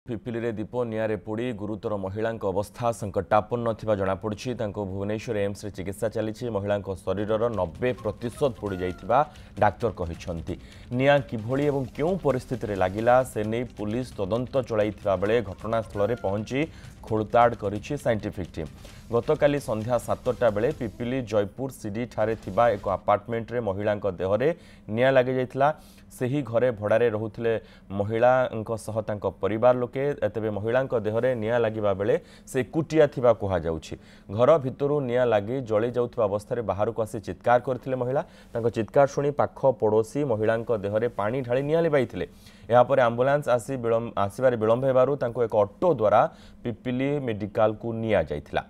पिपिली रे दीप निआरे पोड़ी गुरुतर महिला अवस्था संकटापन्न जनापड़ी भुवनेश्वर एम्स रे चिकित्सा चली महिला शरीर 90% पोड़ी जाइथिबा डाक्तर कहते निआ किभली एवं क्यों परिस्थिति लगिला से नहीं पुलिस तदंत चलाइथिबा बेले घटनास्थल में पहुंची खोलताड़ करिछि साइंटिफिक टीम। गतकाली संध्या 7टा बेले पिपिली जयपुर सीडी ठारे थिबा एक अपार्टमेंट रे महिला देहरे निआ लगी जाइथिला। सही घरे भड़ारे रहुथिले महिला सह तांको परिवार लोके तेबे महिला देहरे निआ लागिबा बेले से कुटिया थिबा कहा जाउछि। घर भितरु निआ लागी जळी जाउथबा अवस्था बाहर को आसी चित्कार करथिले महिला। तांको चित्कार सुनी पाख पड़ोसी महिला देहरे पानी ढाली निआ लिबाइथिले। यापर एम्बुलेंस आसिबारे विलंब हेबारु तांको एक ऑटो द्वारा पिपिली मेडिकल को निया जाइथिला।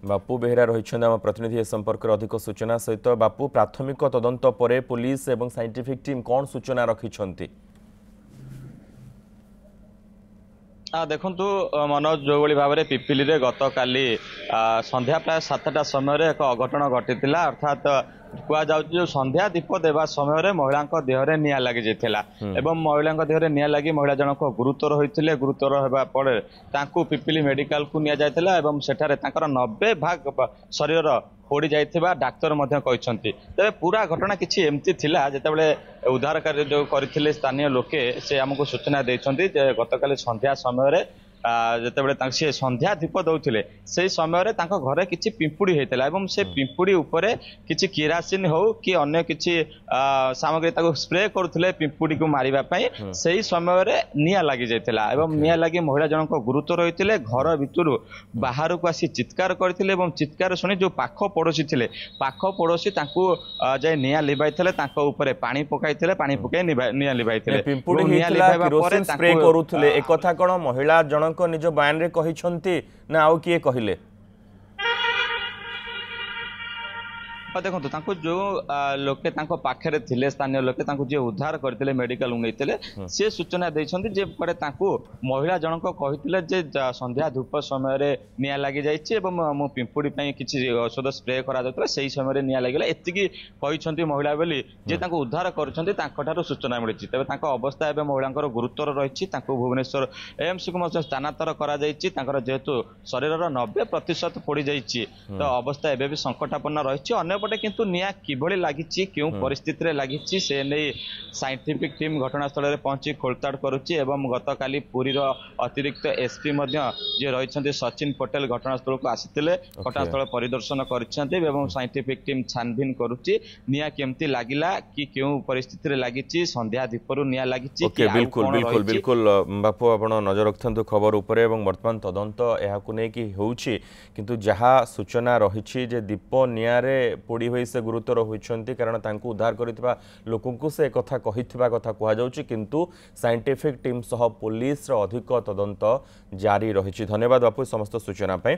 बापू बेहरा रही आम प्रतिनिधि ए संपर्क में अधिक सूचना सहित। बापू, प्राथमिक तदंत पर पुलिस एवं साइंटिफिक टीम कौन सूचना रखिछंती? देखु मनोज जो भाव में पिपिली रे गत काली संध्या प्राय 7टा समय एक अघटन घटी अर्थात कह संध्या दीप देवा समय महिला देहरे निआ लगी जाइथिला एवं महिला देहरे निआ लगी महिला जनक गुरुतर होइथिले। गुरुतर होबा पड़े तांकु पिपिली मेडिकल को निया जाइथिला एवं सेठारे तांकर 90 भाग शरीर पोड़ी जाइथिबा डाक्तर मध्य कहते। तेरे पूरा घटना किछि एमती थिला जेतेबेले उद्धार कार्य जो करथिले स्थानीय लोके से हमको सूचना देइछन्ती जे गतकाली संध्या समय जितेबाला सी संध्या दीप दौले से समय घरे किसी पिंपुड़ी होता है से पिंपुड़ी उपरे किसी किरासिन हो कि अन्य किसी सामग्री स्प्रे करुले पिंपुड़ी को मारिबापी से ही समय निआ लगी जाता एवं निआ लगी महिला जनक गुरुतर होते घर भितर बाहर को आसी चित्कार करते चित्कार शुणी जो पाख पड़ोशी थे पाख पड़ोशी जाए निआ लिबाई पानी पकाई पानी पकई निआ लिबाई महिला जन निज बयान रे कहिछंती ना आउ किए कहिले? देखो जो लोके पाखे थिले स्थानीय लोके जी उद्धार करते मेडिकल नहीं सी सूचना देते महिला जनक कहते जे संध्या धूप समय निआ लगी जाइए मो पिंपुड़ी किसी औषध स्प्रे करा से समय निआ लगे एति महिला बोली जे उद्धार कर सूचना मिली। तेज अवस्था एवं महिला गुरुतर रही भुवनेश्वर एम्स को स्थानांतर करेतु शरीर 90% पोड़ी जाइए तो अवस्था एवं संकटापन्न रही। पटे किंतु निया किभली लागिछि क्यों परिस्थिति रे लागिछि से नहीं साइंटिफिक टीम घटनास्थल में पहुंची खोलताड़ करुच्ची एवं गतकाली पुरी अतिरिक्त एसपी जे रही सचिन पटेल घटनास्थल को आसीथिले घटनास्थल परिदर्शन कर साइंटिफिक टीम छानबीन करुच्ची निया केमती लागिला कि क्यों परिस्थिति रे लागिछि संध्या दीपरु निया लागिछि। बिल्कुल बिल्कुल बिल्कुल बापू आपण नजर रखथंतु खबर उपरे एवं वर्तमान तदंत एहाकु नै कि होउछि किंतु जहा सूचना रहिछि जे दीप नियारे पोड़ी होई से गुरुतर होइछंती कारण तांकु उद्धार करितबा लोकंकु से कथा कहितबा कथा कुहा जाउछि किंतु साइंटिफिक टीम सह पुलिस रो अधिक तदंत जारी रहिछि। धन्यवाद बापू समस्त सूचना पे।